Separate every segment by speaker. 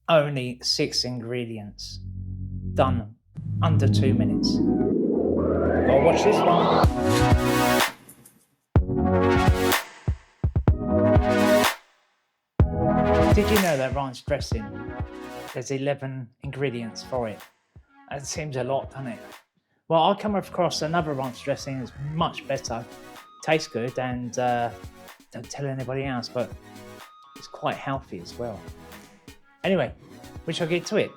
Speaker 1: Only 6 ingredients. Done under 2 minutes. Gotta watch this one. Did you know that ranch dressing, there's 11 ingredients for it? That seems a lot, doesn't it? Well, I come across another ranch dressing that's much better, tastes good, and don't tell anybody else, but it's quite healthy as well. Anyway, we shall get to it.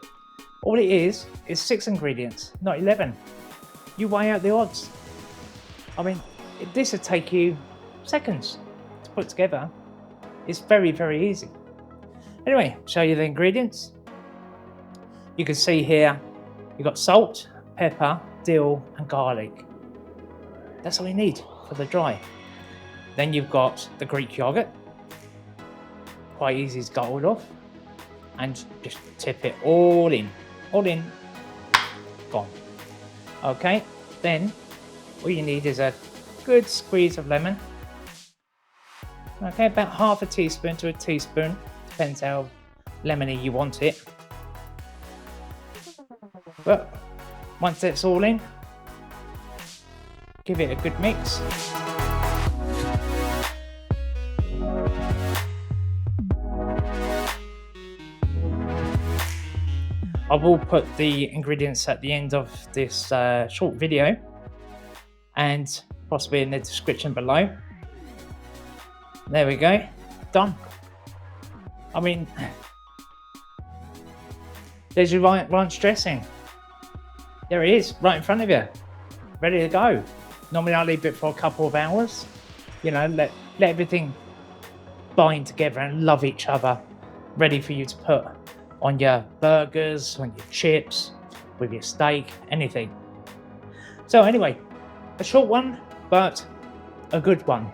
Speaker 1: All it is 6 ingredients, not 11. You weigh out the odds. I mean, this would take you seconds to put together. It's very, very easy. Anyway, show you the ingredients. You can see here, you've got salt, pepper, dill, and garlic. That's all you need for the dry. Then you've got the Greek yogurt. Quite easy to get hold of. And just tip it all in, gone. Okay, then all you need is a good squeeze of lemon. Okay, about half a teaspoon to a teaspoon, depends how lemony you want it. But once it's all in, give it a good mix. I will put the ingredients at the end of this short video and possibly in the description below. There we go, done. I mean, there's your ranch dressing. There it is, right in front of you, ready to go. Normally I leave it for a couple of hours, you know, let everything bind together and love each other, ready for you to put on your burgers, on your chips, with your steak, anything. So anyway, a short one, but a good one.